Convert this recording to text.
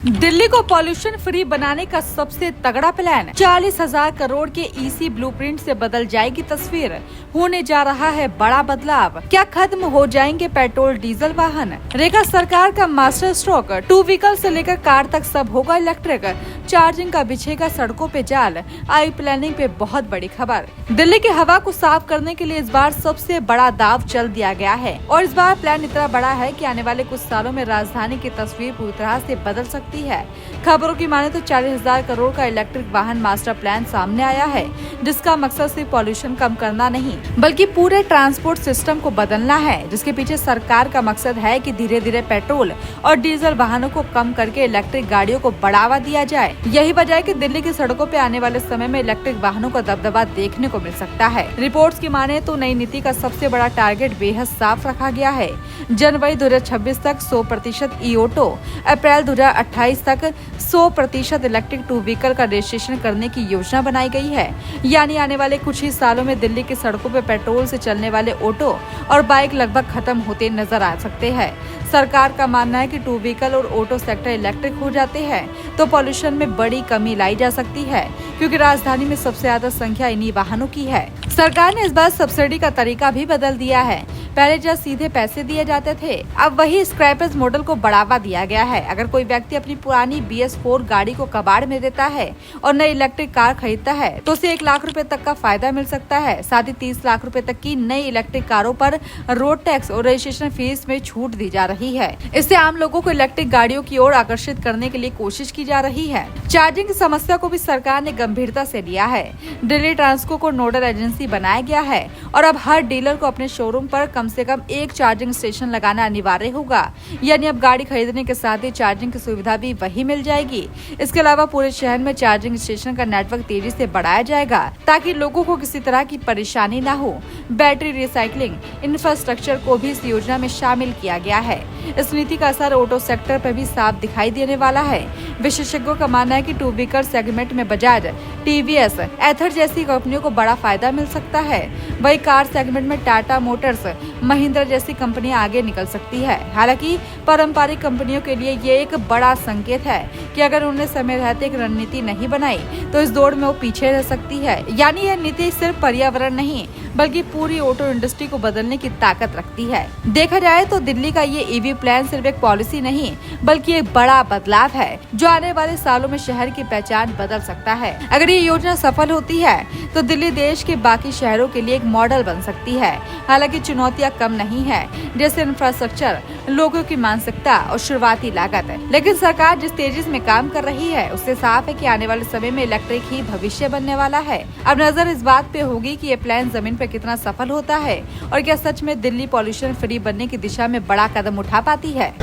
दिल्ली को pollution free बनाने का सबसे तगड़ा प्लान। 40,000 करोड़ के ईसी ब्लूप्रिंट से बदल जाएगी तस्वीर। होने जा रहा है बड़ा बदलाव। क्या खत्म हो जाएंगे पेट्रोल डीजल वाहन? रेखा सरकार का मास्टर स्ट्रोक। 2 व्हीकल से लेकर कार तक सब होगा इलेक्ट्रिक। चार्जिंग का बिछेगा सड़कों पे जाल। आई प्लानिंग पे बहुत बड़ी खबर। दिल्ली की हवा को साफ करने के लिए इस बार सबसे बड़ा दाव चल दिया गया है और इस बार प्लान इतना बड़ा है कि आने वाले कुछ सालों में राजधानी की तस्वीर पूरी तरह से बदल सकती है। खबरों की माने तो 40,000 करोड़ का इलेक्ट्रिक वाहन मास्टर प्लान सामने आया है, जिसका मकसद सिर्फ पॉल्यूशन कम करना नहीं बल्कि पूरे ट्रांसपोर्ट सिस्टम को बदलना है। जिसके पीछे सरकार का मकसद है कि धीरे धीरे पेट्रोल और डीजल वाहनों को कम करके इलेक्ट्रिक गाड़ियों को बढ़ावा दिया जाए। यही वजह है कि दिल्ली की सड़कों पे आने वाले समय में इलेक्ट्रिक वाहनों का दबदबा देखने को मिल सकता है। रिपोर्ट्स की माने तो नई नीति का सबसे बड़ा टारगेट बेहद साफ रखा गया है। जनवरी 2026 तक 100% ई ऑटो, अप्रैल 2028 तक 100% इलेक्ट्रिक 2 व्हीकल का रजिस्ट्रेशन करने की योजना बनाई गई है। यानी आने वाले कुछ ही सालों में दिल्ली की सड़कों पर पेट्रोल से चलने वाले ऑटो और बाइक लगभग खत्म होते नजर आ सकते हैं। सरकार का मानना है कि 2 व्हीकल और ऑटो सेक्टर इलेक्ट्रिक हो जाते हैं तो पॉल्यूशन में बड़ी कमी लाई जा सकती है, क्योंकि राजधानी में सबसे ज्यादा संख्या इन्हीं वाहनों की है। सरकार ने इस बार सब्सिडी का तरीका भी बदल दिया है। पहले जब सीधे पैसे दिए जाते थे, अब वही स्क्रैपेज मॉडल को बढ़ावा दिया गया है। अगर कोई व्यक्ति अपनी पुरानी BS4 गाड़ी को कबाड़ में देता है और नई इलेक्ट्रिक कार खरीदता है तो उसे 1 लाख रुपए तक का फायदा मिल सकता है। साथ ही 30 लाख रुपए तक की नई इलेक्ट्रिक कारों पर रोड टैक्स और रजिस्ट्रेशन फीस में छूट दी जा रही है। इससे आम लोगों को इलेक्ट्रिक गाड़ियों की ओर आकर्षित करने के लिए कोशिश की जा रही है। चार्जिंग की समस्या को भी सरकार ने गंभीरता से लिया है। दिल्ली ट्रांसको को नोडल एजेंसी बनाया गया है और अब हर डीलर को अपने शोरूम पर कम से कम 1 चार्जिंग स्टेशन लगाना अनिवार्य होगा। यानी अब गाड़ी खरीदने के साथ ही चार्जिंग की सुविधा भी वही मिल जाएगी। इसके अलावा पूरे शहर में चार्जिंग स्टेशन का नेटवर्क तेजी से बढ़ाया जाएगा ताकि लोगों को किसी तरह की परेशानी न हो। बैटरी रिसाइकलिंग इंफ्रास्ट्रक्चर को भी इस योजना में शामिल किया गया है। इस नीति का असर ऑटो सेक्टर पर भी साफ दिखाई देने वाला है। विशेषज्ञों का मानना है कि 2 व्हीकल सेगमेंट में बजाज, TVS, एथर जैसी कंपनियों को बड़ा फायदा मिल सकता है। वही कार सेगमेंट में टाटा मोटर्स, महिंद्रा जैसी कंपनियां आगे निकल सकती है। हालांकि पारंपरिक कंपनियों के लिए ये एक बड़ा संकेत है कि अगर उन्हें समय रहते एक रणनीति नहीं बनाई तो इस दौड़ में वो पीछे रह सकती है। यानी यह नीति सिर्फ पर्यावरण नहीं बल्कि पूरी ऑटो इंडस्ट्री को बदलने की ताकत रखती है। देखा जाए तो दिल्ली का ये EV प्लान सिर्फ एक पॉलिसी नहीं बल्कि एक बड़ा बदलाव है जो आने वाले सालों में शहर की पहचान बदल सकता है। अगर ये योजना सफल होती है तो दिल्ली देश के बाकी शहरों के लिए एक मॉडल बन सकती है। हालांकि चुनौतियां कम नहीं है, जैसे इंफ्रास्ट्रक्चर, लोगों की मानसिकता और शुरुआती लागत। लेकिन सरकार जिस तेजी में काम कर रही है उससे साफ है कि आने वाले समय में इलेक्ट्रिक ही भविष्य बनने वाला है। अब नजर इस बात पे होगी कि ये प्लान जमीन पे कितना सफल होता है और क्या सच में दिल्ली पॉल्यूशन फ्री बनने की दिशा में बड़ा कदम उठा पाती है।